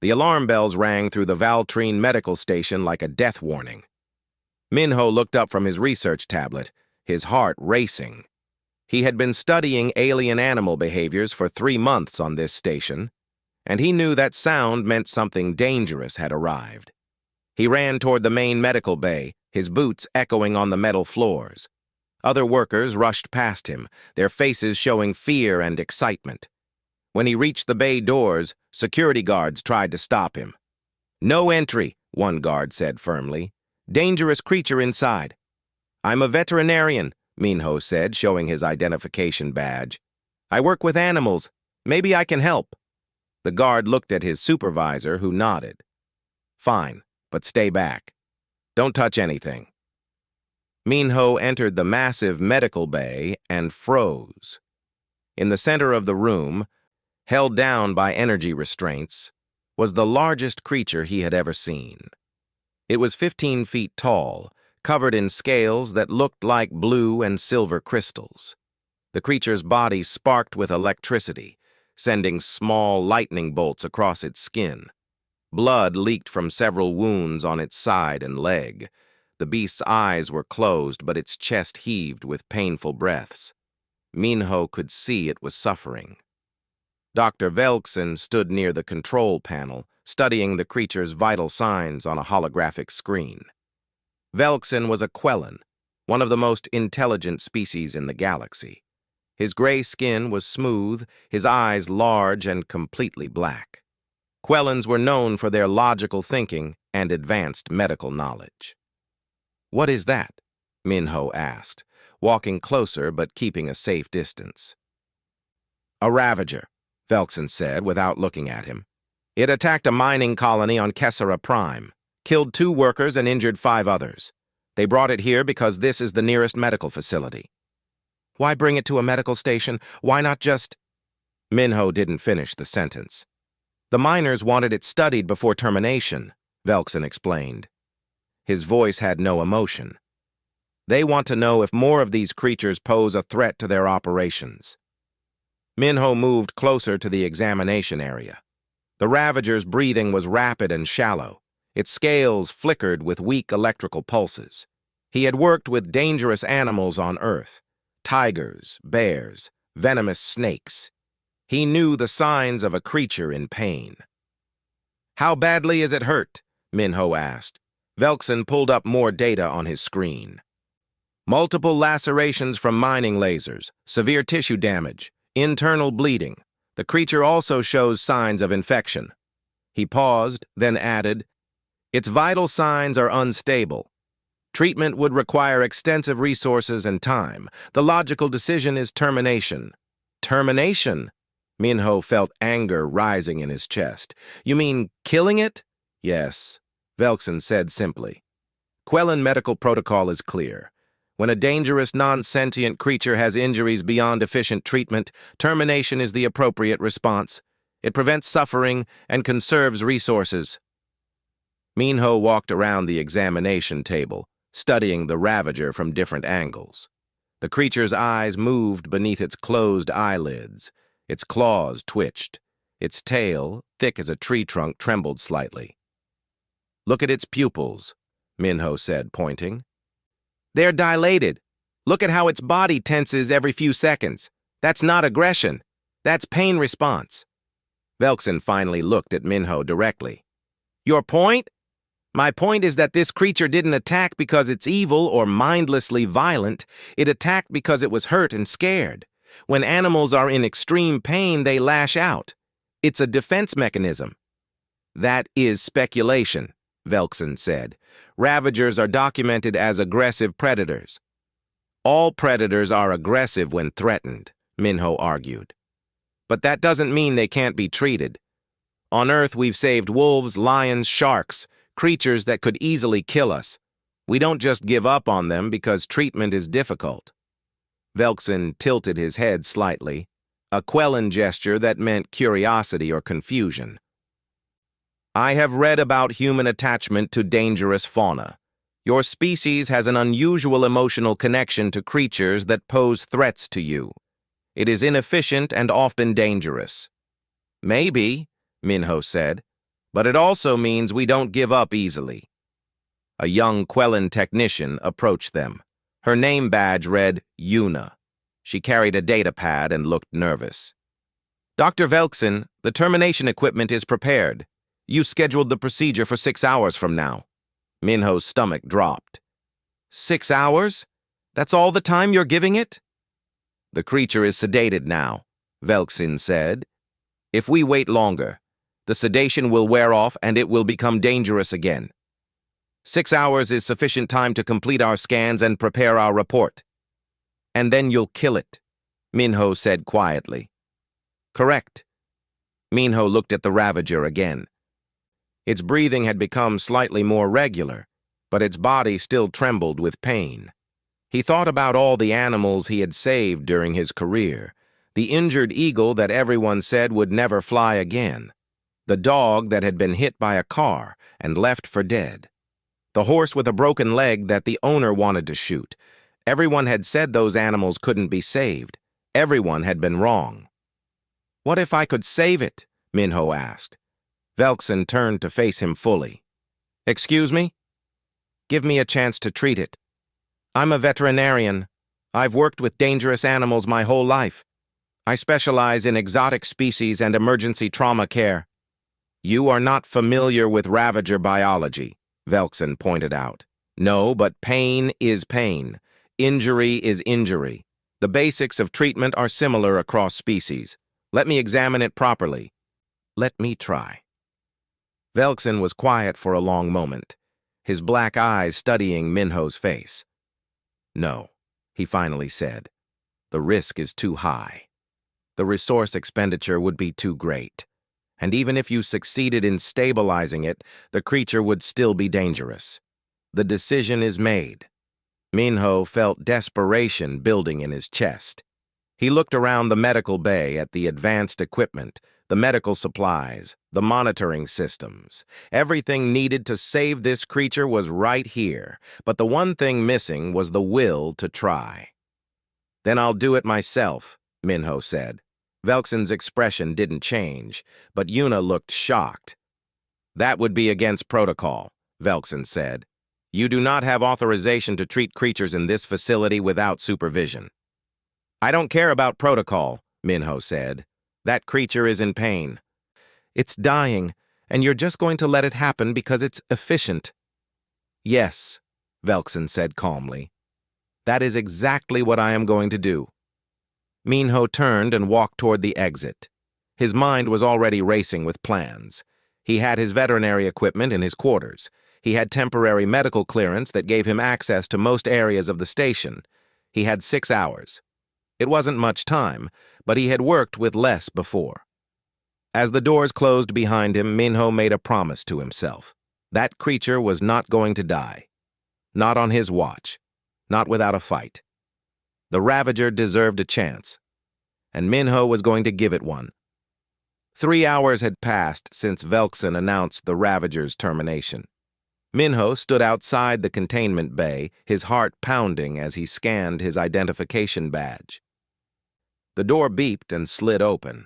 The alarm bells rang through the Valtrine medical station like a death warning. Minho looked up from his research tablet, his heart racing. He had been studying alien animal behaviors for 3 months on this station, and he knew that sound meant something dangerous had arrived. He ran toward the main medical bay, his boots echoing on the metal floors. Other workers rushed past him, their faces showing fear and excitement. When he reached the bay doors, security guards tried to stop him. "No entry," one guard said firmly. "Dangerous creature inside." "I'm a veterinarian," Minho said, showing his identification badge. "I work with animals. Maybe I can help." The guard looked at his supervisor, who nodded. "Fine, but stay back. Don't touch anything." Minho entered the massive medical bay and froze. In the center of the room, held down by energy restraints, was the largest creature he had ever seen. It was 15 feet tall, covered in scales that looked like blue and silver crystals. The creature's body sparked with electricity, sending small lightning bolts across its skin. Blood leaked from several wounds on its side and leg. The beast's eyes were closed, but its chest heaved with painful breaths. Minho could see it was suffering. Dr. Velkson stood near the control panel, studying the creature's vital signs on a holographic screen. Velkson was a Quellan, one of the most intelligent species in the galaxy. His gray skin was smooth, his eyes large and completely black. Quellans were known for their logical thinking and advanced medical knowledge. "What is that?" Minho asked, walking closer but keeping a safe distance. "A Ravager," Velkson said without looking at him. "It attacked a mining colony on Kessera Prime, killed 2 workers and injured 5 others. They brought it here because this is the nearest medical facility." "Why bring it to a medical station? Why not just—" Minho didn't finish the sentence. "The miners wanted it studied before termination," Velkson explained. His voice had no emotion. "They want to know if more of these creatures pose a threat to their operations." Minho moved closer to the examination area. The Ravager's breathing was rapid and shallow. Its scales flickered with weak electrical pulses. He had worked with dangerous animals on Earth: tigers, bears, venomous snakes. He knew the signs of a creature in pain. "How badly is it hurt?" Minho asked. Velkson pulled up more data on his screen. "Multiple lacerations from mining lasers, severe tissue damage, internal bleeding. The creature also shows signs of infection." He paused, then added, "Its vital signs are unstable. Treatment would require extensive resources and time. The logical decision is termination." "Termination?" Minho felt anger rising in his chest. "You mean killing it?" "Yes," Velkson said simply. "Quellan medical protocol is clear. When a dangerous, non-sentient creature has injuries beyond efficient treatment, termination is the appropriate response. It prevents suffering and conserves resources." Minho walked around the examination table, studying the Ravager from different angles. The creature's eyes moved beneath its closed eyelids. Its claws twitched. Its tail, thick as a tree trunk, trembled slightly. "Look at its pupils," Minho said, pointing. "They're dilated. Look at how its body tenses every few seconds. That's not aggression. That's pain response." Velkson finally looked at Minho directly. "Your point?" "My point is that this creature didn't attack because it's evil or mindlessly violent. It attacked because it was hurt and scared. When animals are in extreme pain, they lash out. It's a defense mechanism." "That is speculation," Velkson said. "Ravagers are documented as aggressive predators." "All predators are aggressive when threatened," Minho argued. "But that doesn't mean they can't be treated. On Earth, we've saved wolves, lions, sharks, creatures that could easily kill us. We don't just give up on them because treatment is difficult." Velkson tilted his head slightly, a Quellan gesture that meant curiosity or confusion. "I have read about human attachment to dangerous fauna. Your species has an unusual emotional connection to creatures that pose threats to you. It is inefficient and often dangerous." "Maybe," Minho said, But it also means we don't give up easily. A young Quellan technician approached them. Her name badge read Yuna. She carried a data pad and looked nervous. Dr. Velkson, the termination equipment is prepared. You scheduled the procedure for 6 hours from now. Minho's stomach dropped. 6 hours? That's all the time you're giving it? The creature is sedated now, Velkson said. If we wait longer, the sedation will wear off and it will become dangerous again. 6 hours is sufficient time to complete our scans and prepare our report. And then you'll kill it, Minho said quietly. Correct. Minho looked at the Ravager again. Its breathing had become slightly more regular, but its body still trembled with pain. He thought about all the animals he had saved during his career, the injured eagle that everyone said would never fly again, the dog that had been hit by a car and left for dead, the horse with a broken leg that the owner wanted to shoot. Everyone had said those animals couldn't be saved. Everyone had been wrong. What if I could save it? Minho asked. Velkson turned to face him fully. Excuse me? Give me a chance to treat it. I'm a veterinarian. I've worked with dangerous animals my whole life. I specialize in exotic species and emergency trauma care. You are not familiar with Ravager biology, Velkson pointed out. No, but pain is pain. Injury is injury. The basics of treatment are similar across species. Let me examine it properly. Let me try. Velkson was quiet for a long moment, his black eyes studying Minho's face. No, he finally said. The risk is too high. The resource expenditure would be too great. And even if you succeeded in stabilizing it, the creature would still be dangerous. The decision is made. Minho felt desperation building in his chest. He looked around the medical bay at the advanced equipment, the medical supplies, the monitoring systems. Everything needed to save this creature was right here, but the one thing missing was the will to try. Then I'll do it myself, Minho said. Velkson's expression didn't change, but Yuna looked shocked. That would be against protocol, Velkson said. You do not have authorization to treat creatures in this facility without supervision. I don't care about protocol, Minho said. That creature is in pain. It's dying, and you're just going to let it happen because it's efficient. Yes, Velkson said calmly. That is exactly what I am going to do. Minho turned and walked toward the exit. His mind was already racing with plans. He had his veterinary equipment in his quarters. He had temporary medical clearance that gave him access to most areas of the station. He had 6 hours. It wasn't much time, but he had worked with less before. As the doors closed behind him, Minho made a promise to himself. That creature was not going to die. Not on his watch. Not without a fight. The Ravager deserved a chance, and Minho was going to give it one. 3 hours had passed since Velkson announced the Ravager's termination. Minho stood outside the containment bay, his heart pounding as he scanned his identification badge. The door beeped and slid open.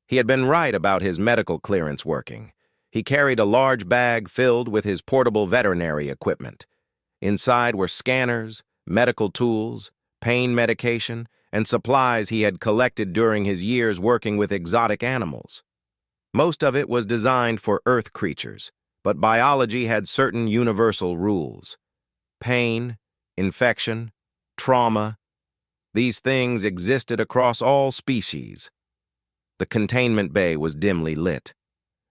He had been right about his medical clearance working. He carried a large bag filled with his portable veterinary equipment. Inside were scanners, medical tools, pain medication, and supplies he had collected during his years working with exotic animals. Most of it was designed for Earth creatures, but biology had certain universal rules. Pain, infection, trauma, these things existed across all species. The containment bay was dimly lit.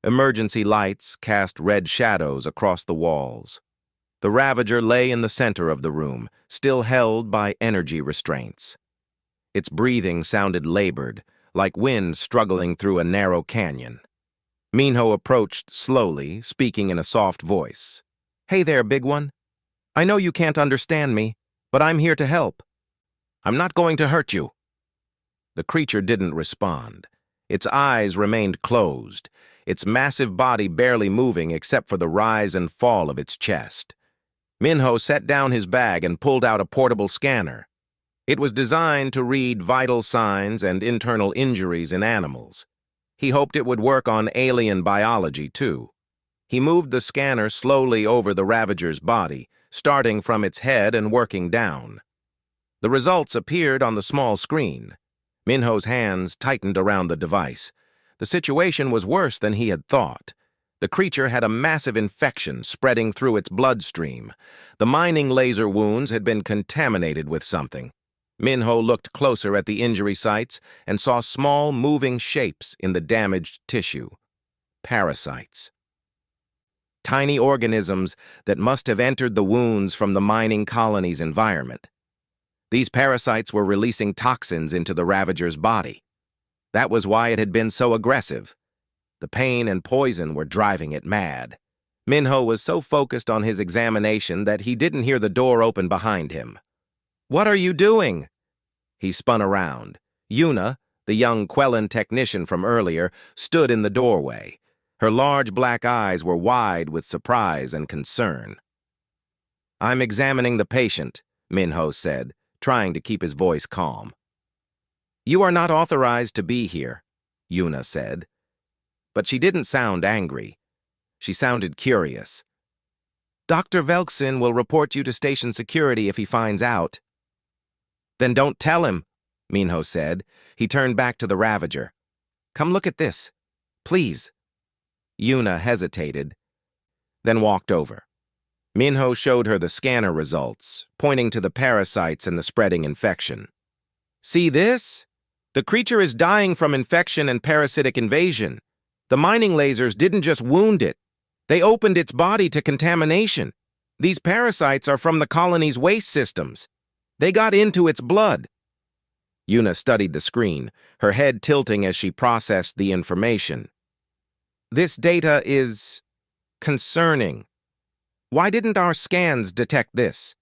Emergency lights cast red shadows across the walls. The Ravager lay in the center of the room, still held by energy restraints. Its breathing sounded labored, like wind struggling through a narrow canyon. Minho approached slowly, speaking in a soft voice. "Hey there, big one. I know you can't understand me, but I'm here to help. I'm not going to hurt you." The creature didn't respond. Its eyes remained closed, its massive body barely moving except for the rise and fall of its chest. Minho set down his bag and pulled out a portable scanner. It was designed to read vital signs and internal injuries in animals. He hoped it would work on alien biology, too. He moved the scanner slowly over the Ravager's body, starting from its head and working down. The results appeared on the small screen. Minho's hands tightened around the device. The situation was worse than he had thought. The creature had a massive infection spreading through its bloodstream. The mining laser wounds had been contaminated with something. Minho looked closer at the injury sites and saw small, moving shapes in the damaged tissue. Parasites. Tiny organisms that must have entered the wounds from the mining colony's environment. These parasites were releasing toxins into the Ravager's body. That was why it had been so aggressive. The pain and poison were driving it mad. Minho was so focused on his examination that he didn't hear the door open behind him. "What are you doing?" He spun around. Yuna, the young Quellan technician from earlier, stood in the doorway. Her large black eyes were wide with surprise and concern. "I'm examining the patient," Minho said, trying to keep his voice calm. "You are not authorized to be here," Yuna said. But she didn't sound angry. She sounded curious. "Dr. Velkson will report you to station security if he finds out." "Then don't tell him," Minho said. He turned back to the Ravager. "Come look at this, please." Yuna hesitated, then walked over. Minho showed her the scanner results, pointing to the parasites and the spreading infection. "See this? The creature is dying from infection and parasitic invasion. The mining lasers didn't just wound it. They opened its body to contamination. These parasites are from the colony's waste systems. They got into its blood." Yuna studied the screen, her head tilting as she processed the information. "This data is concerning. Why didn't our scans detect this?"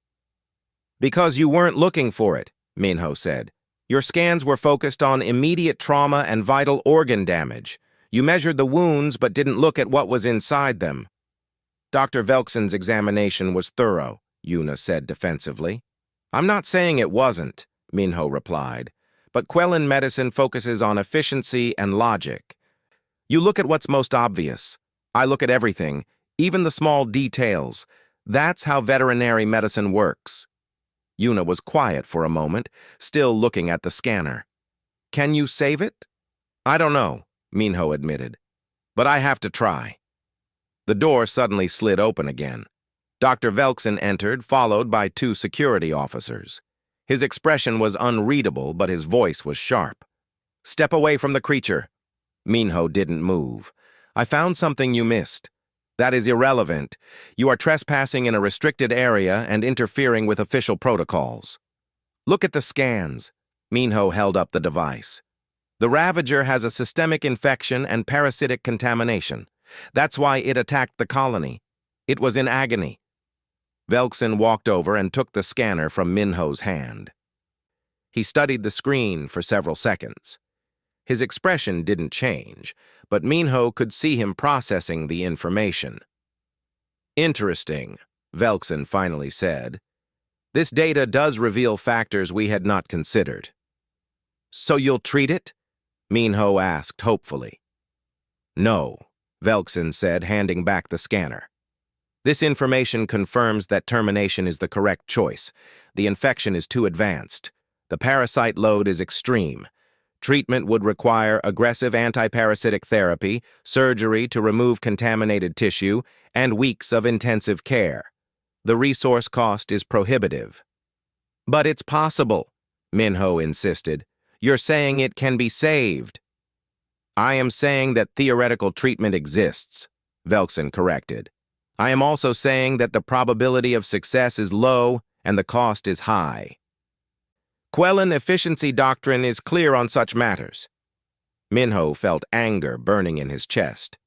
"Because you weren't looking for it," Minho said. "Your scans were focused on immediate trauma and vital organ damage. You measured the wounds but didn't look at what was inside them." "Dr. Velkson's examination was thorough," Yuna said defensively. "I'm not saying it wasn't," Minho replied, "but Quellan medicine focuses on efficiency and logic. You look at what's most obvious. I look at everything, even the small details. That's how veterinary medicine works." Yuna was quiet for a moment, still looking at the scanner. "Can you save it?" "I don't know," Minho admitted, "but I have to try." The door suddenly slid open again. Dr. Velkson entered, followed by 2 security officers. His expression was unreadable, but his voice was sharp. "Step away from the creature." Minho didn't move. "I found something you missed. That is irrelevant. You are trespassing in a restricted area and interfering with official protocols." "Look at the scans." Minho held up the device. "The Ravager has a systemic infection and parasitic contamination. That's why it attacked the colony. It was in agony." Velkson walked over and took the scanner from Minho's hand. He studied the screen for several seconds. His expression didn't change, but Minho could see him processing the information. "Interesting," Velkson finally said. "This data does reveal factors we had not considered." "So you'll treat it?" Minho asked hopefully. "No," Velkson said, handing back the scanner. "This information confirms that termination is the correct choice. The infection is too advanced. The parasite load is extreme. Treatment would require aggressive antiparasitic therapy, surgery to remove contaminated tissue, and weeks of intensive care. The resource cost is prohibitive." "But it's possible," Minho insisted. "You're saying it can be saved." "I am saying that theoretical treatment exists," Velkson corrected. "I am also saying that the probability of success is low and the cost is high. Quellan efficiency doctrine is clear on such matters." Minho felt anger burning in his chest.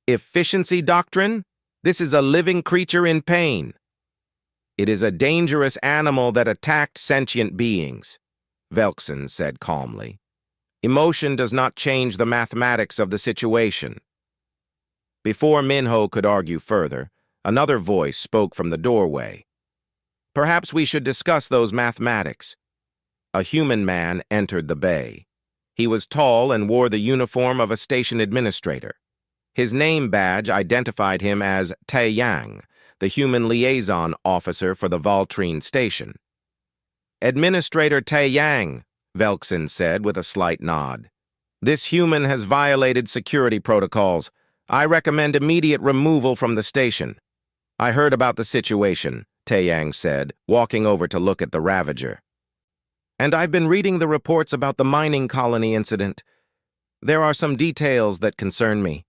"Efficiency doctrine? This is a living creature in pain." "It is a dangerous animal that attacked sentient beings," Velkson said calmly. "Emotion does not change the mathematics of the situation." Before Minho could argue further, another voice spoke from the doorway. "Perhaps we should discuss those mathematics." A human man entered the bay. He was tall and wore the uniform of a station administrator. His name badge identified him as Tae Yang, the human liaison officer for the Valtrine station. "Administrator Tae Yang," Velkson said with a slight nod. "This human has violated security protocols. I recommend immediate removal from the station." "I heard about the situation," Tae Yang said, walking over to look at the Ravager. "And I've been reading the reports about the mining colony incident. There are some details that concern me."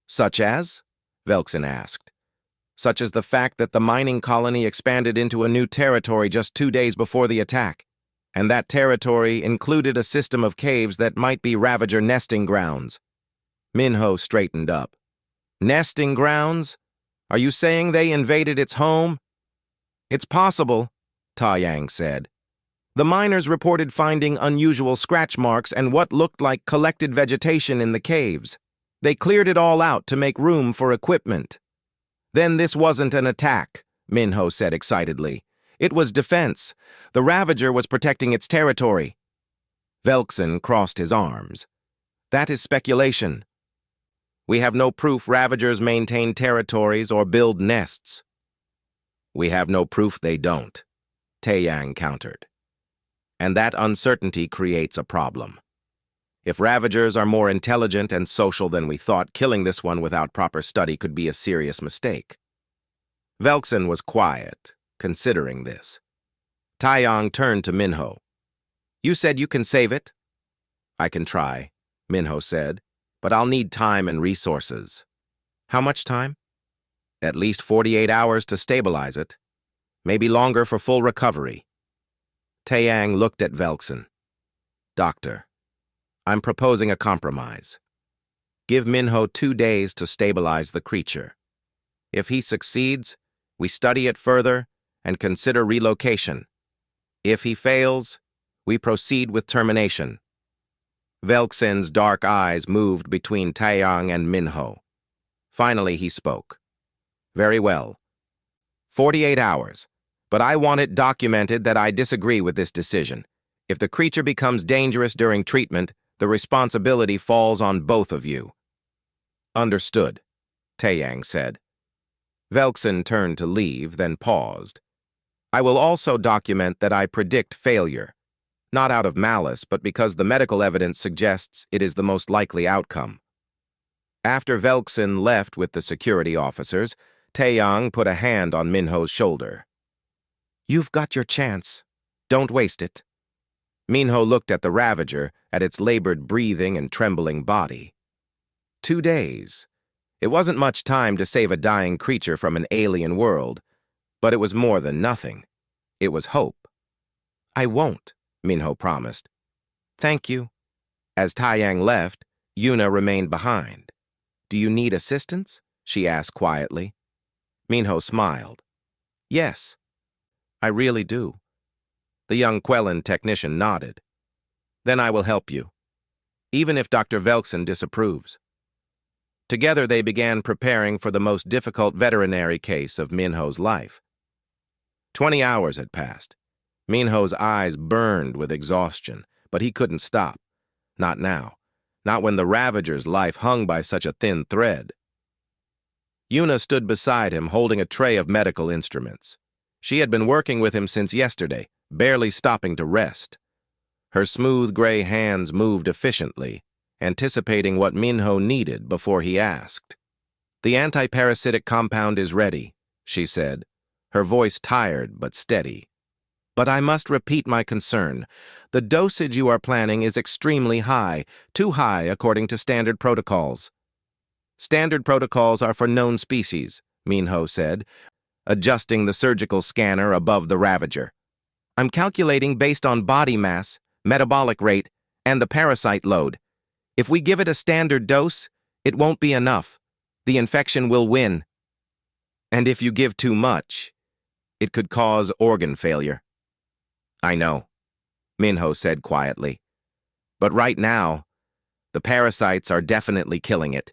"Such as?" Velkson asked. "Such as the fact that the mining colony expanded into a new territory just 2 days before the attack, and that territory included a system of caves that might be Ravager nesting grounds." Minho straightened up. "Nesting grounds? Are you saying they invaded its home?" "It's possible," Tae Yang said. "The miners reported finding unusual scratch marks and what looked like collected vegetation in the caves. They cleared it all out to make room for equipment." "Then this wasn't an attack," Minho said excitedly. "It was defense. The Ravager was protecting its territory." Velkson crossed his arms. "That is speculation. We have no proof Ravagers maintain territories or build nests." "We have no proof they don't," Tae Yang countered. "And that uncertainty creates a problem. If Ravagers are more intelligent and social than we thought, killing this one without proper study could be a serious mistake." Velkson was quiet, considering this. Tae Yang turned to Minho. "You said you can save it?" "I can try," Minho said, "but I'll need time and resources." "How much time?" "At least 48 hours to stabilize it. Maybe longer for full recovery." Tae Yang looked at Velkson. "Doctor, I'm proposing a compromise. Give Minho 2 days to stabilize the creature. If he succeeds, we study it further and consider relocation. If he fails, we proceed with termination." Velkson's dark eyes moved between Tae Yang and Minho. Finally, he spoke. "Very well. 48 hours, but I want it documented that I disagree with this decision. If the creature becomes dangerous during treatment, the responsibility falls on both of you." "Understood," Tae Yang said. Velkson turned to leave, then paused. "I will also document that I predict failure, not out of malice, but because the medical evidence suggests it is the most likely outcome." After Velkson left with the security officers, Tae Yang put a hand on Minho's shoulder. "You've got your chance. Don't waste it." Minho looked at the Ravager, at its labored breathing and trembling body. 2 days. It wasn't much time to save a dying creature from an alien world, but it was more than nothing. It was hope. "I won't," Minho promised. "Thank you." As Tae Yang left, Yuna remained behind. "Do you need assistance?" she asked quietly. Minho smiled. "Yes, I really do." The young Quellan technician nodded. "Then I will help you, even if Dr. Velkson disapproves." Together they began preparing for the most difficult veterinary case of Minho's life. 20 hours had passed. Minho's eyes burned with exhaustion, but he couldn't stop. Not now. Not when the Ravager's life hung by such a thin thread. Yuna stood beside him, holding a tray of medical instruments. She had been working with him since yesterday, barely stopping to rest. Her smooth gray hands moved efficiently, anticipating what Minho needed before he asked. "The antiparasitic compound is ready," she said, her voice tired but steady. "But I must repeat my concern. The dosage you are planning is extremely high, too high according to standard protocols." "Standard protocols are for known species," Minho said, adjusting the surgical scanner above the Ravager. "I'm calculating based on body mass, metabolic rate, and the parasite load. If we give it a standard dose, it won't be enough. The infection will win. And if you give too much, it could cause organ failure." "I know," Minho said quietly. "But right now, the parasites are definitely killing it.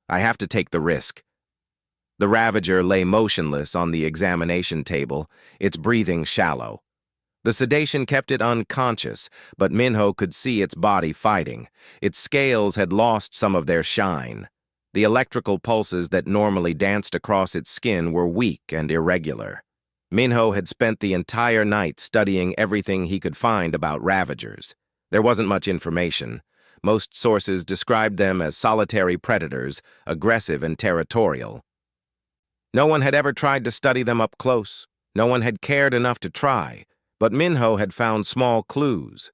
I have to take the risk." The Ravager lay motionless on the examination table, its breathing shallow. The sedation kept it unconscious, but Minho could see its body fighting. Its scales had lost some of their shine. The electrical pulses that normally danced across its skin were weak and irregular. Minho had spent the entire night studying everything he could find about Ravagers. There wasn't much information. Most sources described them as solitary predators, aggressive and territorial. No one had ever tried to study them up close. No one had cared enough to try, but Minho had found small clues.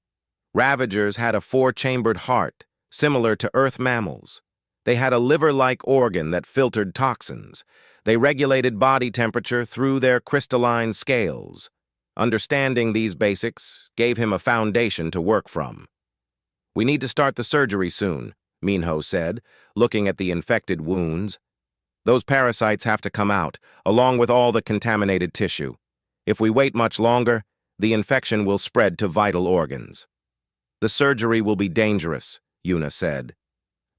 Ravagers had a four-chambered heart, similar to Earth mammals. They had a liver-like organ that filtered toxins. They regulated body temperature through their crystalline scales. Understanding these basics gave him a foundation to work from. "We need to start the surgery soon," Minho said, looking at the infected wounds. "Those parasites have to come out, along with all the contaminated tissue. If we wait much longer, the infection will spread to vital organs." "The surgery will be dangerous," Yuna said.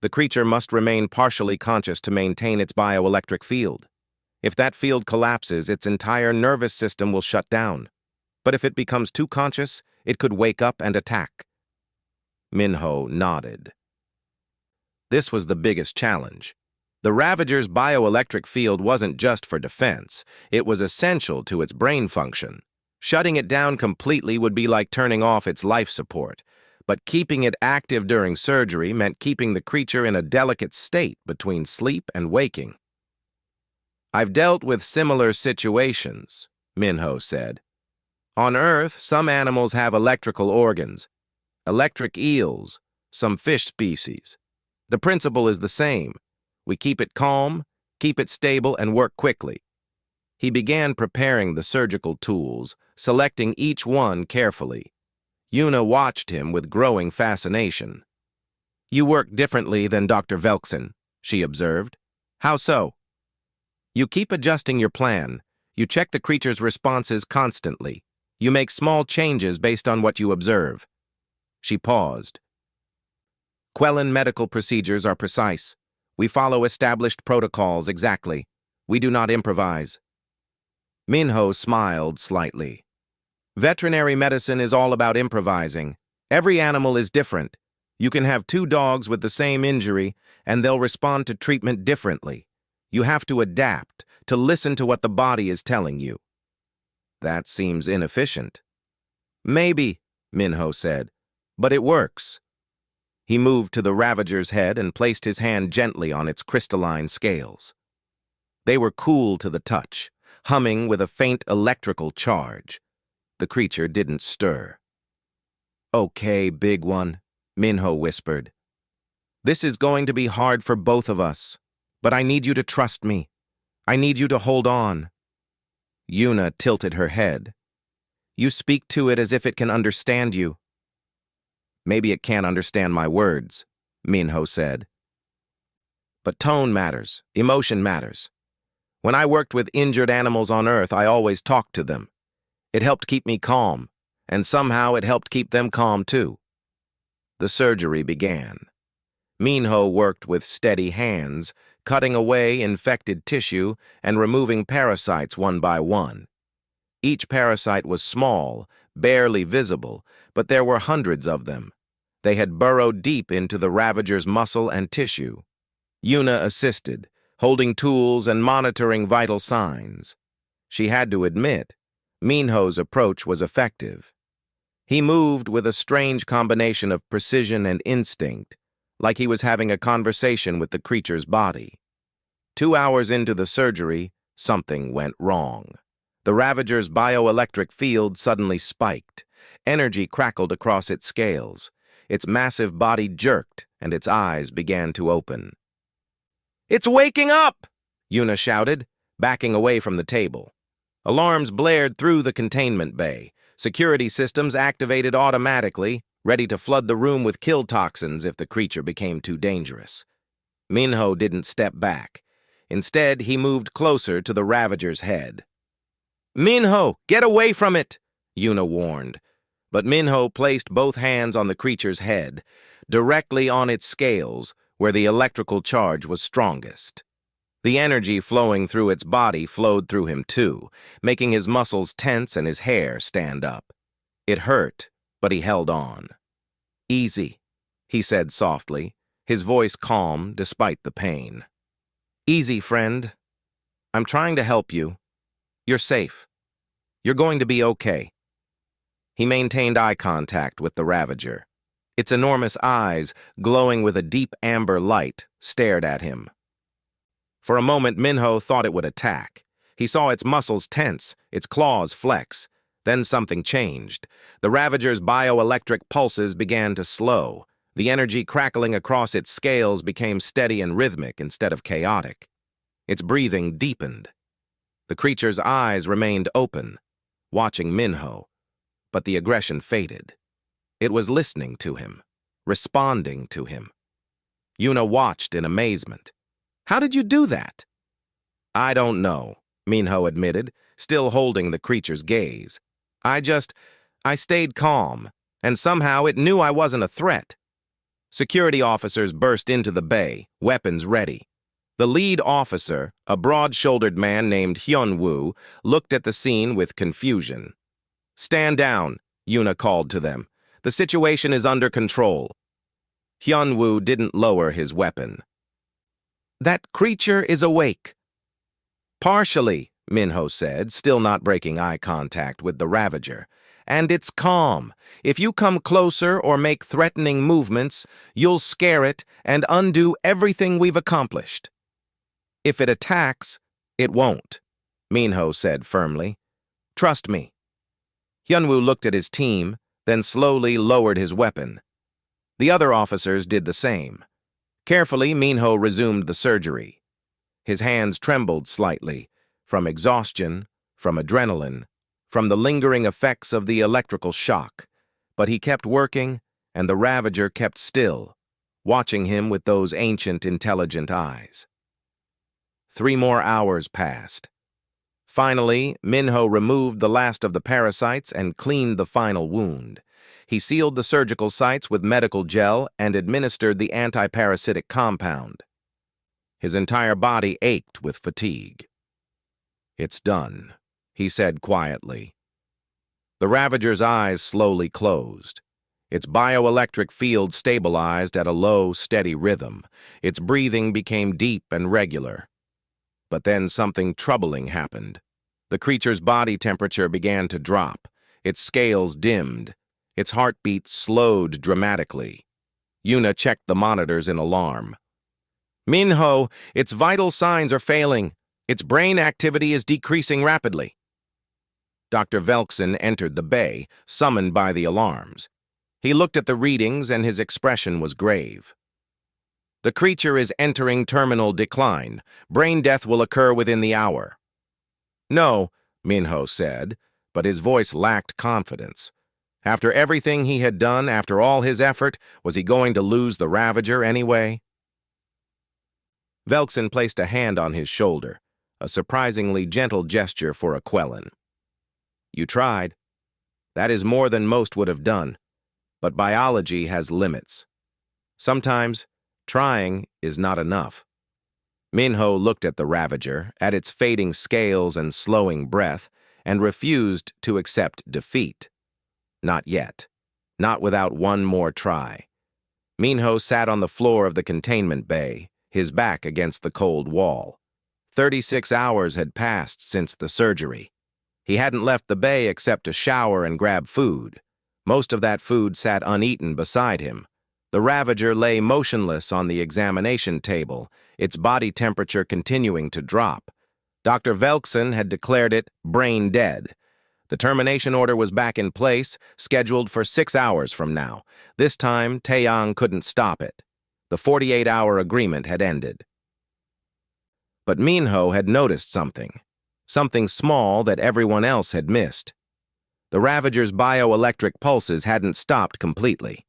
"The creature must remain partially conscious to maintain its bioelectric field. If that field collapses, its entire nervous system will shut down. But if it becomes too conscious, it could wake up and attack." Minho nodded. This was the biggest challenge. The Ravager's bioelectric field wasn't just for defense, it was essential to its brain function. Shutting it down completely would be like turning off its life support, but keeping it active during surgery meant keeping the creature in a delicate state between sleep and waking. "I've dealt with similar situations," Minho said. "On Earth, some animals have electrical organs. Electric eels, some fish species. The principle is the same. We keep it calm, keep it stable, and work quickly." He began preparing the surgical tools, selecting each one carefully. Yuna watched him with growing fascination. "You work differently than Dr. Velkson," she observed. "How so?" "You keep adjusting your plan. You check the creature's responses constantly. You make small changes based on what you observe." She paused. "Quellan medical procedures are precise. We follow established protocols exactly. We do not improvise." Minho smiled slightly. "Veterinary medicine is all about improvising. Every animal is different. You can have two dogs with the same injury, and they'll respond to treatment differently. You have to adapt, to listen to what the body is telling you." "That seems inefficient." "Maybe," Minho said, "but it works." He moved to the Ravager's head and placed his hand gently on its crystalline scales. They were cool to the touch, humming with a faint electrical charge. The creature didn't stir. "Okay, big one," Minho whispered. "This is going to be hard for both of us, but I need you to trust me. I need you to hold on." Yuna tilted her head. "You speak to it as if it can understand you." "Maybe it can't understand my words," Minho said. "But tone matters, emotion matters. When I worked with injured animals on Earth, I always talked to them. It helped keep me calm, and somehow it helped keep them calm too." The surgery began. Minho worked with steady hands, cutting away infected tissue and removing parasites one by one. Each parasite was small, barely visible, but there were hundreds of them. They had burrowed deep into the Ravager's muscle and tissue. Yuna assisted, holding tools and monitoring vital signs. She had to admit, Minho's approach was effective. He moved with a strange combination of precision and instinct, like he was having a conversation with the creature's body. 2 hours into the surgery, something went wrong. The Ravager's bioelectric field suddenly spiked. Energy crackled across its scales. Its massive body jerked, and its eyes began to open. "It's waking up!" Yuna shouted, backing away from the table. Alarms blared through the containment bay. Security systems activated automatically, ready to flood the room with kill toxins if the creature became too dangerous. Minho didn't step back. Instead, he moved closer to the Ravager's head. "Minho, get away from it!" Yuna warned. But Minho placed both hands on the creature's head, directly on its scales, where the electrical charge was strongest. The energy flowing through its body flowed through him too, making his muscles tense and his hair stand up. It hurt, but he held on. "Easy," he said softly, his voice calm despite the pain. "Easy, friend. I'm trying to help you. You're safe. You're going to be okay." He maintained eye contact with the Ravager. Its enormous eyes, glowing with a deep amber light, stared at him. For a moment, Minho thought it would attack. He saw its muscles tense, its claws flex. Then something changed. The Ravager's bioelectric pulses began to slow. The energy crackling across its scales became steady and rhythmic instead of chaotic. Its breathing deepened. The creature's eyes remained open, watching Minho, but the aggression faded. It was listening to him, responding to him. Yuna watched in amazement. "How did you do that?" "I don't know," Minho admitted, still holding the creature's gaze. I stayed calm, and somehow it knew I wasn't a threat." Security officers burst into the bay, weapons ready. The lead officer, a broad-shouldered man named Hyun-woo, looked at the scene with confusion. "Stand down," Yuna called to them. "The situation is under control." Hyun-woo didn't lower his weapon. "That creature is awake." "Partially," Minho said, still not breaking eye contact with the Ravager. "And it's calm. If you come closer or make threatening movements, you'll scare it and undo everything we've accomplished." "If it attacks, it won't," Minho said firmly. "Trust me." Hyunwoo looked at his team, then slowly lowered his weapon. The other officers did the same. Carefully, Minho resumed the surgery. His hands trembled slightly, from exhaustion, from adrenaline, from the lingering effects of the electrical shock. But he kept working, and the Ravager kept still, watching him with those ancient, intelligent eyes. 3 more hours passed. Finally, Minho removed the last of the parasites and cleaned the final wound. He sealed the surgical sites with medical gel and administered the anti-parasitic compound. His entire body ached with fatigue. "It's done," he said quietly. The Ravager's eyes slowly closed. Its bioelectric field stabilized at a low, steady rhythm. Its breathing became deep and regular. But then something troubling happened. The creature's body temperature began to drop. Its scales dimmed. Its heartbeat slowed dramatically. Yuna checked the monitors in alarm. "Minho, its vital signs are failing. Its brain activity is decreasing rapidly." Dr. Velkson entered the bay, summoned by the alarms. He looked at the readings and his expression was grave. "The creature is entering terminal decline. Brain death will occur within the hour." "No," Minho said, but his voice lacked confidence. After everything he had done, after all his effort, was he going to lose the Ravager anyway? Velkson placed a hand on his shoulder, a surprisingly gentle gesture for a Quellan. "You tried. That is more than most would have done. But biology has limits. Sometimes, trying is not enough." Minho looked at the Ravager, at its fading scales and slowing breath, and refused to accept defeat. Not yet. Not without one more try. Minho sat on the floor of the containment bay, his back against the cold wall. 36 hours had passed since the surgery. He hadn't left the bay except to shower and grab food. Most of that food sat uneaten beside him. The Ravager lay motionless on the examination table, its body temperature continuing to drop. Dr. Velkson had declared it brain dead. The termination order was back in place, scheduled for 6 hours from now. This time, Taeyang couldn't stop it. The 48-hour agreement had ended. But Minho had noticed something small that everyone else had missed. The Ravager's bioelectric pulses hadn't stopped completely.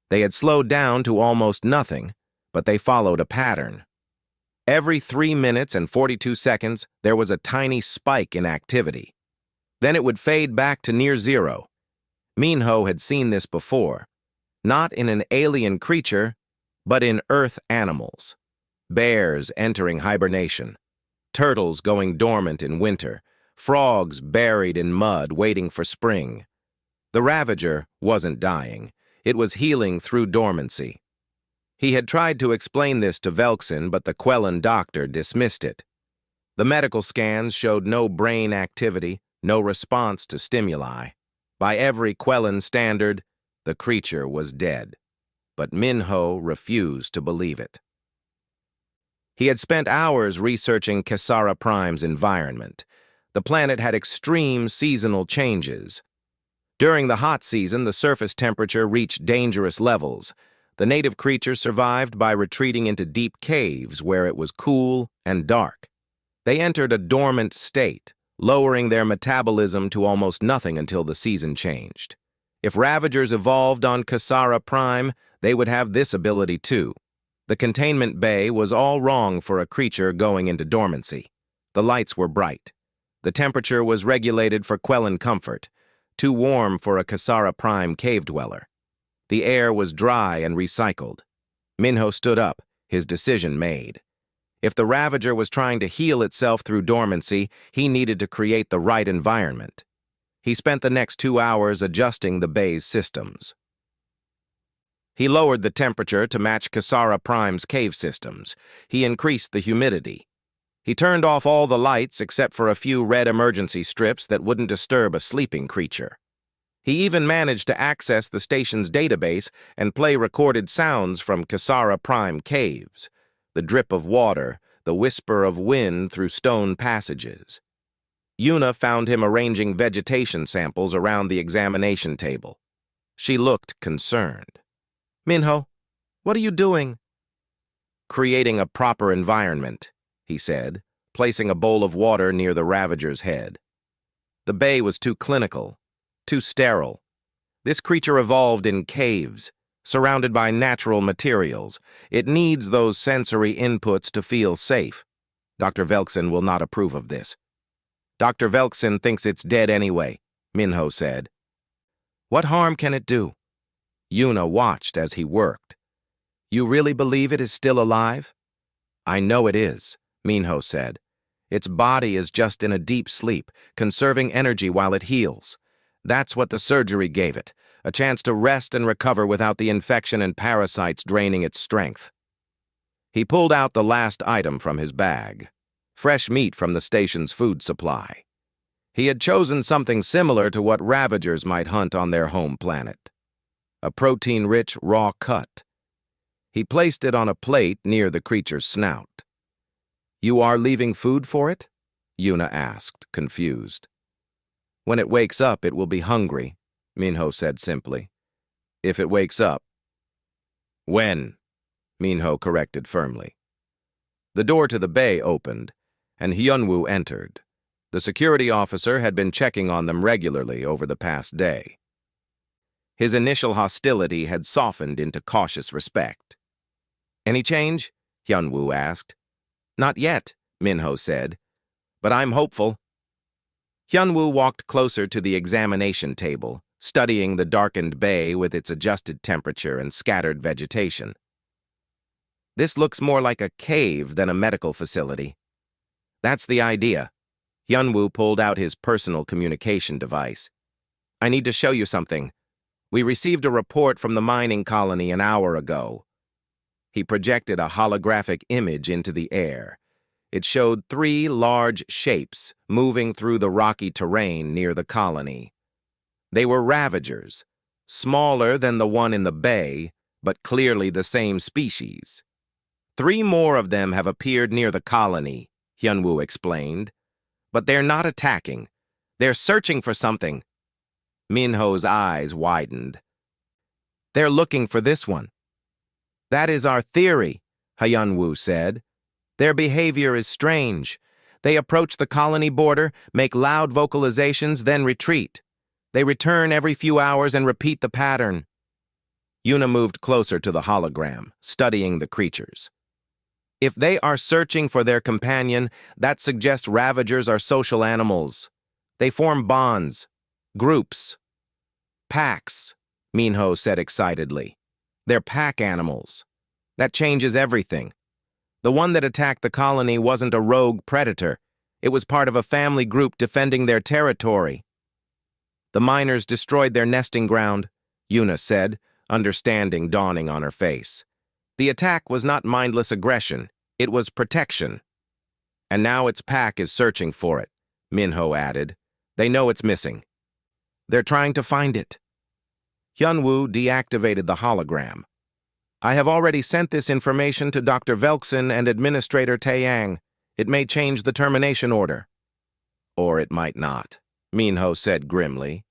They had slowed down to almost nothing, but they followed a pattern. Every 3 minutes and 42 seconds, there was a tiny spike in activity. Then it would fade back to near zero. Minho had seen this before, not in an alien creature, but in Earth animals. Bears entering hibernation, turtles going dormant in winter, frogs buried in mud waiting for spring. The Ravager wasn't dying. It was healing through dormancy. He had tried to explain this to Velkson, but the Quellan doctor dismissed it. The medical scans showed no brain activity, no response to stimuli. By every Quellan standard, the creature was dead. But Minho refused to believe it. He had spent hours researching Cassara Prime's environment. The planet had extreme seasonal changes. During the hot season, the surface temperature reached dangerous levels. The native creatures survived by retreating into deep caves where it was cool and dark. They entered a dormant state, lowering their metabolism to almost nothing until the season changed. If Ravagers evolved on Cassara Prime, they would have this ability too. The containment bay was all wrong for a creature going into dormancy. The lights were bright. The temperature was regulated for Quellan comfort, too warm for a Cassara Prime cave dweller. The air was dry and recycled. Minho stood up, his decision made. If the Ravager was trying to heal itself through dormancy, he needed to create the right environment. He spent the next 2 hours adjusting the bay's systems. He lowered the temperature to match Cassara Prime's cave systems. He increased the humidity. He turned off all the lights except for a few red emergency strips that wouldn't disturb a sleeping creature. He even managed to access the station's database and play recorded sounds from Cassara Prime caves. The drip of water, the whisper of wind through stone passages. Yuna found him arranging vegetation samples around the examination table. She looked concerned. "Minho, what are you doing?" "Creating a proper environment," he said, placing a bowl of water near the Ravager's head. The bay was too clinical, too sterile. This creature evolved in caves, surrounded by natural materials. It needs those sensory inputs to feel safe. Dr. Velkson will not approve of this. "Dr. Velkson thinks it's dead anyway," Minho said. "What harm can it do?" Yuna watched as he worked. "You really believe it is still alive?" "I know it is," Minho said. "Its body is just in a deep sleep, conserving energy while it heals. That's what the surgery gave it, a chance to rest and recover without the infection and parasites draining its strength." He pulled out the last item from his bag, fresh meat from the station's food supply. He had chosen something similar to what Ravagers might hunt on their home planet. A protein-rich raw cut. He placed it on a plate near the creature's snout. "You are leaving food for it?" Yuna asked, confused. "When it wakes up, it will be hungry," Minho said simply. "If it wakes up." "When?" Minho corrected firmly. The door to the bay opened, and Hyunwoo entered. The security officer had been checking on them regularly over the past day. His initial hostility had softened into cautious respect. "Any change?" Hyunwoo asked. "Not yet," Minho said, "but I'm hopeful." Hyunwoo walked closer to the examination table, studying the darkened bay with its adjusted temperature and scattered vegetation. "This looks more like a cave than a medical facility." "That's the idea." Hyunwoo pulled out his personal communication device. "I need to show you something. We received a report from the mining colony an hour ago." He projected a holographic image into the air. It showed 3 large shapes moving through the rocky terrain near the colony. They were Ravagers, smaller than the one in the bay, but clearly the same species. 3 more of them have appeared near the colony, Hyunwoo explained. "But they're not attacking. They're searching for something." Minho's eyes widened. "They're looking for this one." "That is our theory," Hyunwoo said. "Their behavior is strange. They approach the colony border, make loud vocalizations, then retreat. They return every few hours and repeat the pattern." Yuna moved closer to the hologram, studying the creatures. "If they are searching for their companion, that suggests Ravagers are social animals. They form bonds, groups, packs," Minho said excitedly. "They're pack animals. That changes everything. The one that attacked the colony wasn't a rogue predator. It was part of a family group defending their territory." "The miners destroyed their nesting ground," Yuna said, understanding dawning on her face. The attack was not mindless aggression, it was protection. And now its pack is searching for it, Minho added. They know it's missing. They're trying to find it. Hyunwoo deactivated the hologram. I have already sent this information to Dr. Velkson and Administrator Taeyang. It may change the termination order. Or it might not, Minho said grimly.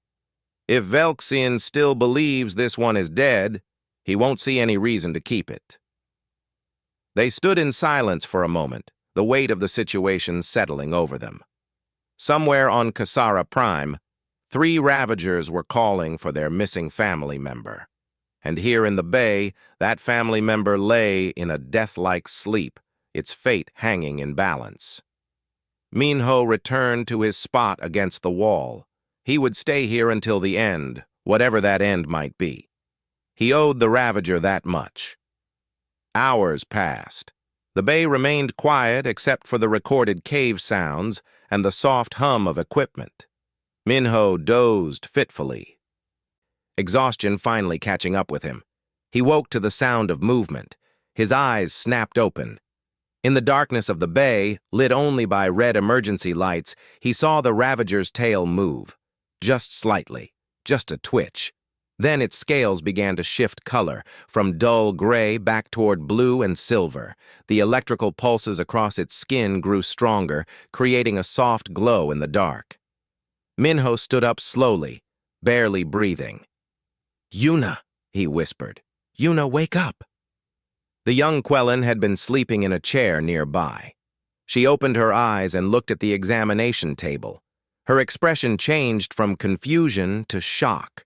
If Velkson still believes this one is dead, he won't see any reason to keep it. They stood in silence for a moment, the weight of the situation settling over them. Somewhere on Kasara Prime, 3 Ravagers were calling for their missing family member. And here in the bay, that family member lay in a death-like sleep, its fate hanging in balance. Minho returned to his spot against the wall. He would stay here until the end, whatever that end might be. He owed the Ravager that much. Hours passed. The bay remained quiet except for the recorded cave sounds and the soft hum of equipment. Minho dozed fitfully, exhaustion finally catching up with him. He woke to the sound of movement. His eyes snapped open. In the darkness of the bay, lit only by red emergency lights, he saw the Ravager's tail move. Just slightly, just a twitch. Then its scales began to shift color, from dull gray back toward blue and silver. The electrical pulses across its skin grew stronger, creating a soft glow in the dark. Minho stood up slowly, barely breathing. Yuna, he whispered. Yuna, wake up. The young Quellan had been sleeping in a chair nearby. She opened her eyes and looked at the examination table. Her expression changed from confusion to shock.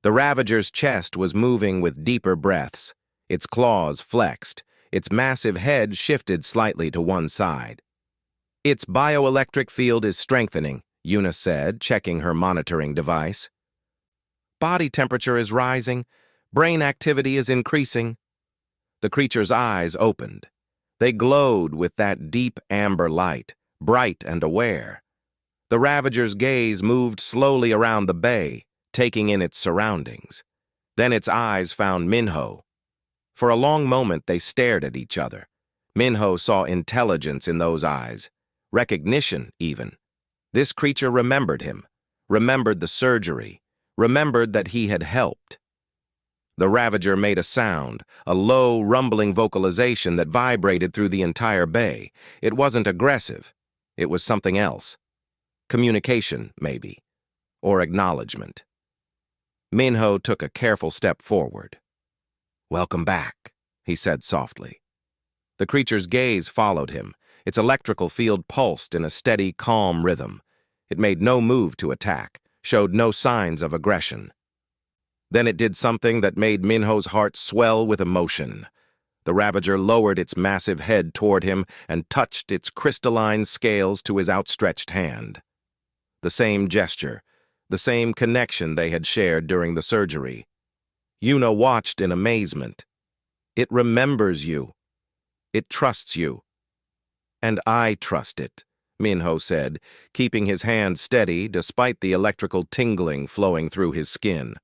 The Ravager's chest was moving with deeper breaths. Its claws flexed. Its massive head shifted slightly to one side. Its bioelectric field is strengthening, Yuna said, checking her monitoring device. Body temperature is rising. Brain activity is increasing. The creature's eyes opened. They glowed with that deep amber light, bright and aware. The Ravager's gaze moved slowly around the bay, taking in its surroundings. Then its eyes found Minho. For a long moment they stared at each other. Minho saw intelligence in those eyes, recognition even. This creature remembered him, remembered the surgery, remembered that he had helped. The Ravager made a sound, a low, rumbling vocalization that vibrated through the entire bay. It wasn't aggressive. It was something else. Communication, maybe, or acknowledgement. Minho took a careful step forward. Welcome back, he said softly. The creature's gaze followed him. Its electrical field pulsed in a steady, calm rhythm. It made no move to attack, showed no signs of aggression. Then it did something that made Minho's heart swell with emotion. The Ravager lowered its massive head toward him and touched its crystalline scales to his outstretched hand. The same gesture, the same connection they had shared during the surgery. Yuna watched in amazement. It remembers you. It trusts you. And I trust it, Minho said, keeping his hand steady despite the electrical tingling flowing through his skin.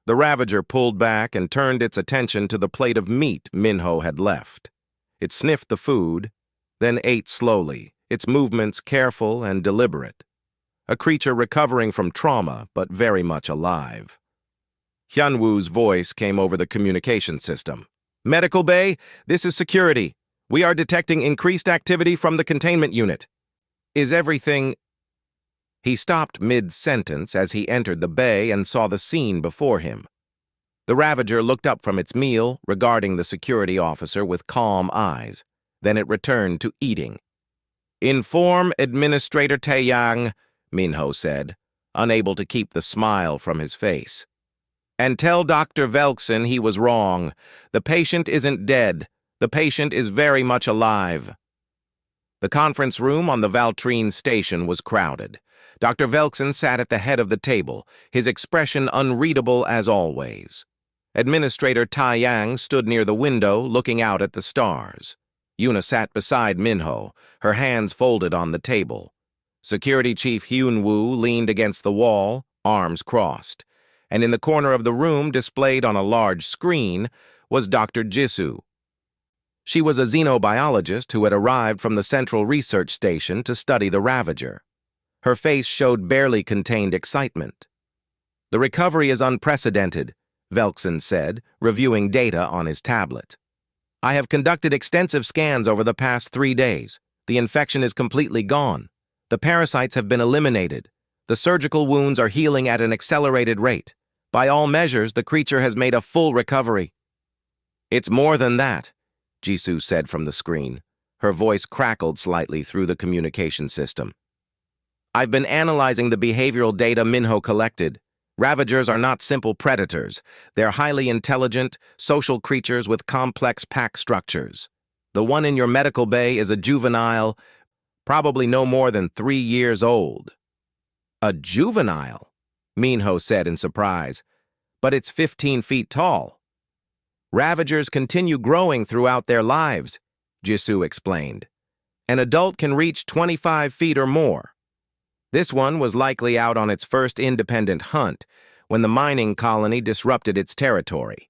The Ravager pulled back and turned its attention to the plate of meat Minho had left. It sniffed the food, then ate slowly, its movements careful and deliberate. A creature recovering from trauma, but very much alive. Hyunwoo's voice came over the communication system. Medical Bay, this is security. We are detecting increased activity from the containment unit. Is everything... He stopped mid-sentence as he entered the bay and saw the scene before him. The Ravager looked up from its meal, regarding the security officer with calm eyes. Then it returned to eating. Inform Administrator Taeyang, Minho said, unable to keep the smile from his face. And tell Dr. Velkson he was wrong. The patient isn't dead. The patient is very much alive. The conference room on the Valtrine station was crowded. Dr. Velkson sat at the head of the table, his expression unreadable as always. Administrator Taeyang stood near the window, looking out at the stars. Yuna sat beside Minho, her hands folded on the table. Security Chief Hyunwoo leaned against the wall, arms crossed. And in the corner of the room, displayed on a large screen, was Dr. Jisoo. She was a xenobiologist who had arrived from the Central Research Station to study the Ravager. Her face showed barely contained excitement. "The recovery is unprecedented," Velkson said, reviewing data on his tablet. "I have conducted extensive scans over the past 3 days. The infection is completely gone. The parasites have been eliminated. The surgical wounds are healing at an accelerated rate. By all measures, the creature has made a full recovery." "It's more than that," Jisoo said from the screen. Her voice crackled slightly through the communication system. "I've been analyzing the behavioral data Minho collected. Ravagers are not simple predators. They're highly intelligent, social creatures with complex pack structures. The one in your medical bay is a juvenile, probably no more than 3 years old." "A juvenile?" Minho said in surprise. "But it's 15 feet tall." "Ravagers continue growing throughout their lives," Jisoo explained. "An adult can reach 25 feet or more. This one was likely out on its first independent hunt when the mining colony disrupted its territory."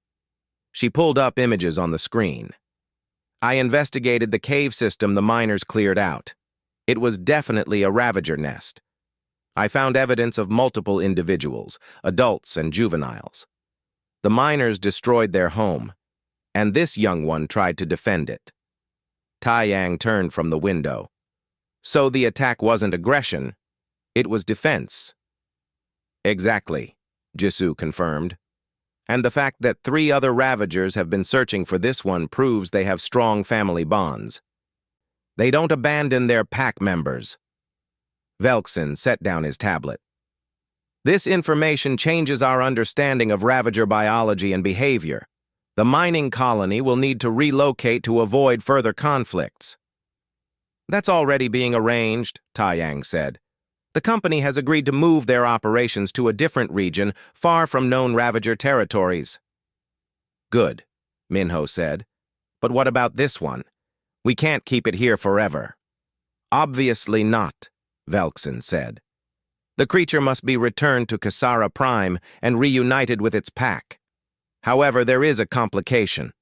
She pulled up images on the screen. "I investigated the cave system the miners cleared out. It was definitely a Ravager nest. I found evidence of multiple individuals, adults and juveniles. The miners destroyed their home, and this young one tried to defend it." Taeyang turned from the window. "So the attack wasn't aggression, it was defense." "Exactly," Jisoo confirmed. "And the fact that 3 other Ravagers have been searching for this one proves they have strong family bonds. They don't abandon their pack members." Velkson set down his tablet. "This information changes our understanding of Ravager biology and behavior. The mining colony will need to relocate to avoid further conflicts." "That's already being arranged," Taeyang said. "The company has agreed to move their operations to a different region far from known Ravager territories." "Good," Minho said. "But what about this one? We can't keep it here forever." "Obviously not," Velkson said. "The creature must be returned to Kasara Prime and reunited with its pack. However, there is a complication."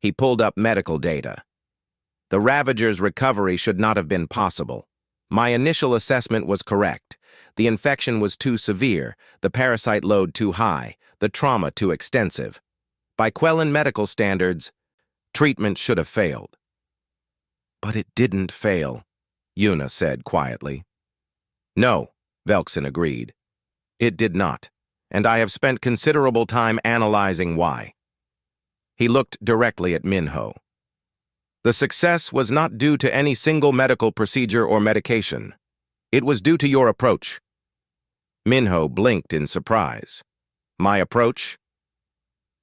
He pulled up medical data. "The Ravager's recovery should not have been possible. My initial assessment was correct. The infection was too severe, the parasite load too high, the trauma too extensive. By Quellan medical standards, treatment should have failed." "But it didn't fail," Yuna said quietly. "No," Velkson agreed. "It did not, and I have spent considerable time analyzing why." He looked directly at Minho. "The success was not due to any single medical procedure or medication. It was due to your approach." Minho blinked in surprise. "My approach?"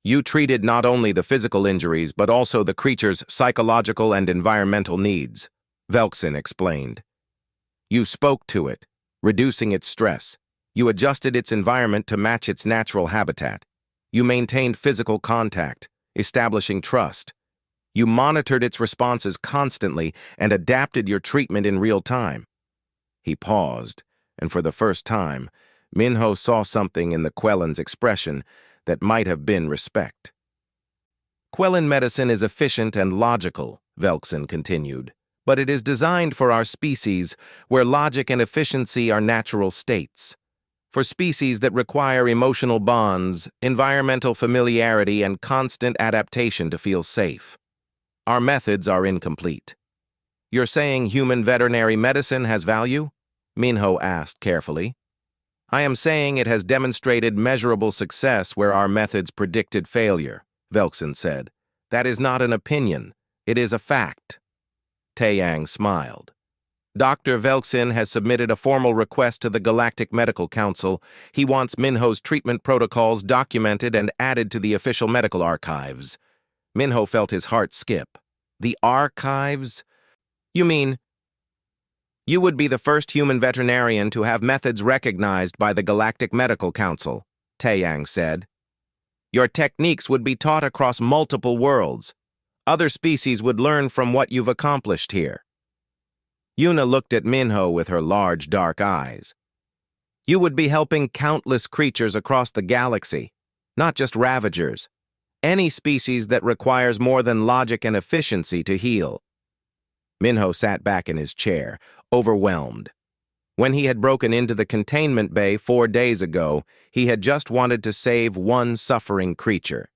"You treated not only the physical injuries but also the creature's psychological and environmental needs," Velkson explained. "You spoke to it, reducing its stress. You adjusted its environment to match its natural habitat. You maintained physical contact, establishing trust. You monitored its responses constantly and adapted your treatment in real time." He paused, and for the first time, Minho saw something in the Quellan's expression that might have been respect. "Quellan medicine is efficient and logical," Velkson continued, "but it is designed for our species where logic and efficiency are natural states. For species that require emotional bonds, environmental familiarity, and constant adaptation to feel safe. Our methods are incomplete." "You're saying human veterinary medicine has value?" Minho asked carefully. "I am saying it has demonstrated measurable success where our methods predicted failure," Velkson said. "That is not an opinion. It is a fact." Taeyang smiled. "Dr. Velkson has submitted a formal request to the Galactic Medical Council. He wants Minho's treatment protocols documented and added to the official medical archives." Minho felt his heart skip. "The archives? You mean you would be the first human veterinarian to have methods recognized by the Galactic Medical Council," Taeyang said. "Your techniques would be taught across multiple worlds. Other species would learn from what you've accomplished here." Yuna looked at Minho with her large, dark eyes. "You would be helping countless creatures across the galaxy, not just Ravagers. Any species that requires more than logic and efficiency to heal. Minho sat back in his chair, overwhelmed. When he had broken into the containment bay 4 days ago, he had just wanted to save one suffering creature.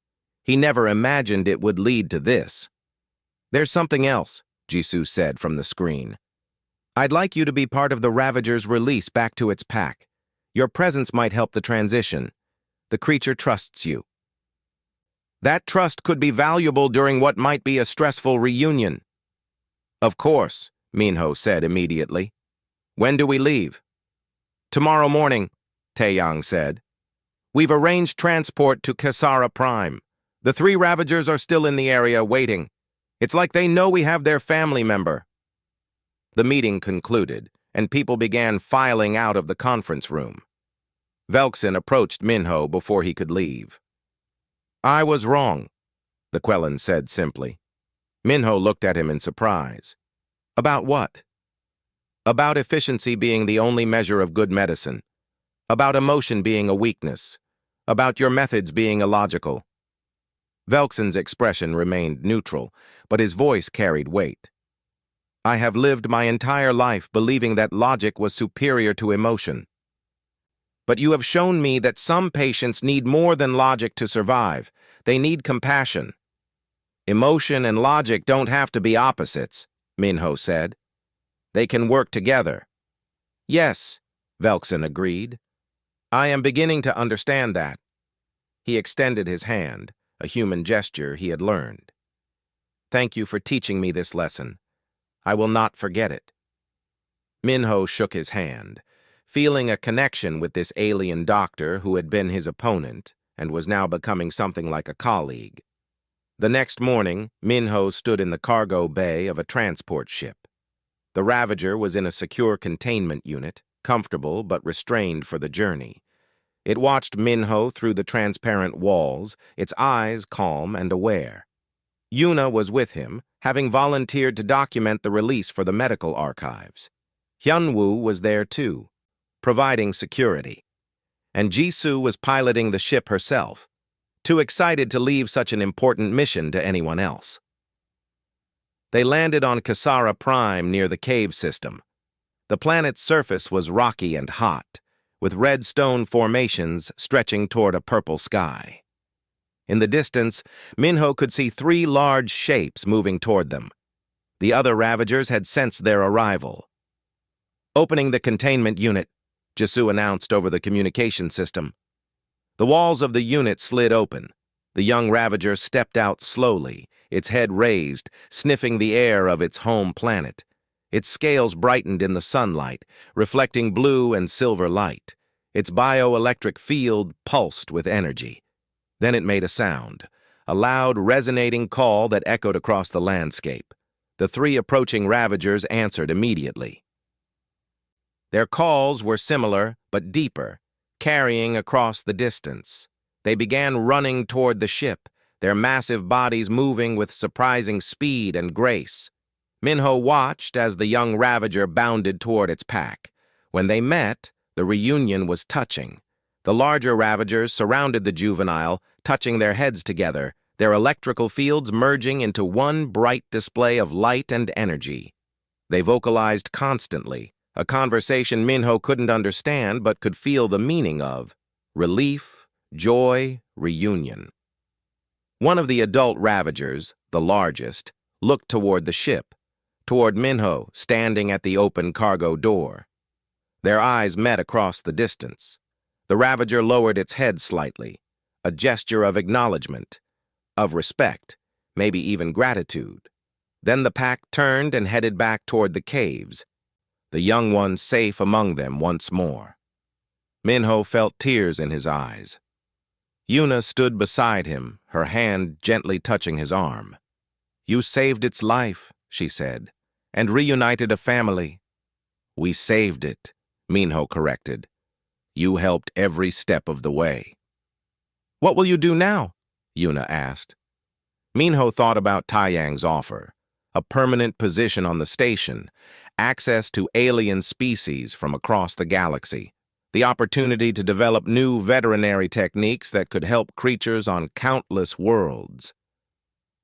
He never imagined it would lead to this. "There's something else," Jisoo said from the screen. "I'd like you to be part of the Ravager's release back to its pack. Your presence might help the transition. The creature trusts you." That trust could be valuable during what might be a stressful reunion. "Of course," Minho said immediately. "When do we leave?" "Tomorrow morning," Taeyang said. "We've arranged transport to Kasara Prime. The 3 Ravagers are still in the area waiting. It's like they know we have their family member." The meeting concluded, and people began filing out of the conference room. Velkson approached Minho before he could leave. "I was wrong," the Quellan said simply. Minho looked at him in surprise. "About what?" "About efficiency being the only measure of good medicine. About emotion being a weakness. About your methods being illogical." Velkson's expression remained neutral, but his voice carried weight. "I have lived my entire life believing that logic was superior to emotion. But you have shown me that some patients need more than logic to survive. They need compassion." "Emotion and logic don't have to be opposites," Minho said. "They can work together." "Yes," Velkson agreed. "I am beginning to understand that." He extended his hand, a human gesture he had learned. "Thank you for teaching me this lesson. I will not forget it." Minho shook his hand, feeling a connection with this alien doctor who had been his opponent and was now becoming something like a colleague. The next morning, Minho stood in the cargo bay of a transport ship. The Ravager was in a secure containment unit, comfortable but restrained for the journey. It watched Minho through the transparent walls, its eyes calm and aware. Yuna was with him, having volunteered to document the release for the medical archives. Hyunwoo was there too, providing security. And Jisoo was piloting the ship herself, too excited to leave such an important mission to anyone else. They landed on Kasara Prime near the cave system. The planet's surface was rocky and hot, with red stone formations stretching toward a purple sky. In the distance, Minho could see 3 large shapes moving toward them. The other Ravagers had sensed their arrival. "Opening the containment unit," Jisoo announced over the communication system. The walls of the unit slid open. The young Ravager stepped out slowly, its head raised, sniffing the air of its home planet. Its scales brightened in the sunlight, reflecting blue and silver light. Its bioelectric field pulsed with energy. Then it made a sound, a loud, resonating call that echoed across the landscape. The 3 approaching Ravagers answered immediately. Their calls were similar, but deeper, carrying across the distance. They began running toward the ship, their massive bodies moving with surprising speed and grace. Minho watched as the young Ravager bounded toward its pack. When they met, the reunion was touching. The larger Ravagers surrounded the juvenile, touching their heads together, their electrical fields merging into one bright display of light and energy. They vocalized constantly, a conversation Minho couldn't understand but could feel the meaning of: relief, joy, reunion. One of the adult Ravagers, the largest, looked toward the ship, toward Minho standing at the open cargo door. Their eyes met across the distance. The Ravager lowered its head slightly, a gesture of acknowledgement, of respect, maybe even gratitude. Then the pack turned and headed back toward the caves, the young one safe among them once more. Minho felt tears in his eyes. Yuna stood beside him, her hand gently touching his arm. "You saved its life," she said, "and reunited a family." "We saved it," Minho corrected. "You helped every step of the way." "What will you do now?" Yuna asked. Minho thought about Taeyang's offer: a permanent position on the station, access to alien species from across the galaxy, the opportunity to develop new veterinary techniques that could help creatures on countless worlds.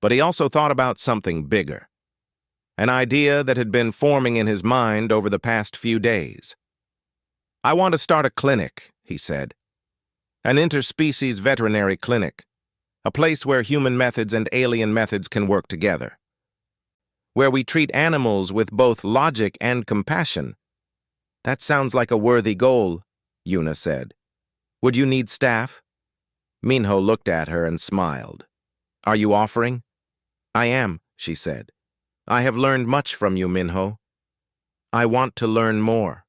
But he also thought about something bigger, an idea that had been forming in his mind over the past few days. "I want to start a clinic," he said. "An interspecies veterinary clinic, a place where human methods and alien methods can work together, where we treat animals with both logic and compassion." "That sounds like a worthy goal," Yuna said. "Would you need staff?" Minho looked at her and smiled. "Are you offering?" "I am," she said. "I have learned much from you, Minho. I want to learn more."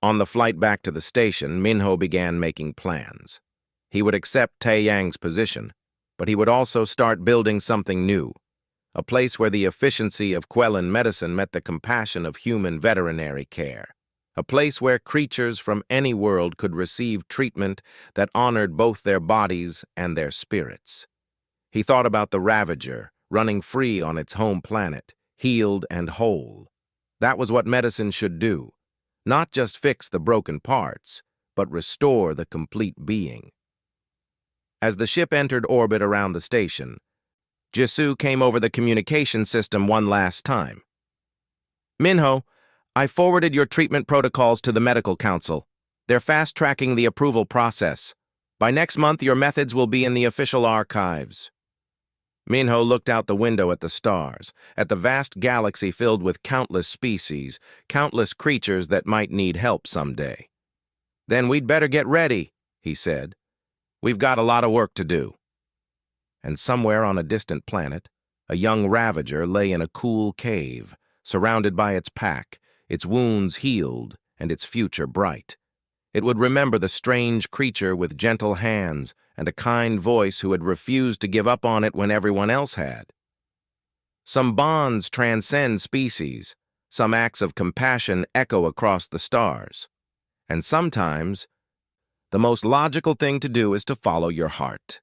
On the flight back to the station, Minho began making plans. He would accept Tai Yang's position, but he would also start building something new, a place where the efficiency of Quellan medicine met the compassion of human veterinary care, a place where creatures from any world could receive treatment that honored both their bodies and their spirits. He thought about the Ravager, running free on its home planet, healed and whole. That was what medicine should do, not just fix the broken parts, but restore the complete being. As the ship entered orbit around the station, Jisoo came over the communication system one last time. "Minho, I forwarded your treatment protocols to the Medical Council. They're fast-tracking the approval process. By next month, your methods will be in the official archives." Minho looked out the window at the stars, at the vast galaxy filled with countless species, countless creatures that might need help someday. "Then we'd better get ready," he said. "We've got a lot of work to do." And somewhere on a distant planet, a young Ravager lay in a cool cave, surrounded by its pack, its wounds healed and its future bright. It would remember the strange creature with gentle hands and a kind voice who had refused to give up on it when everyone else had. Some bonds transcend species, some acts of compassion echo across the stars, and sometimes the most logical thing to do is to follow your heart.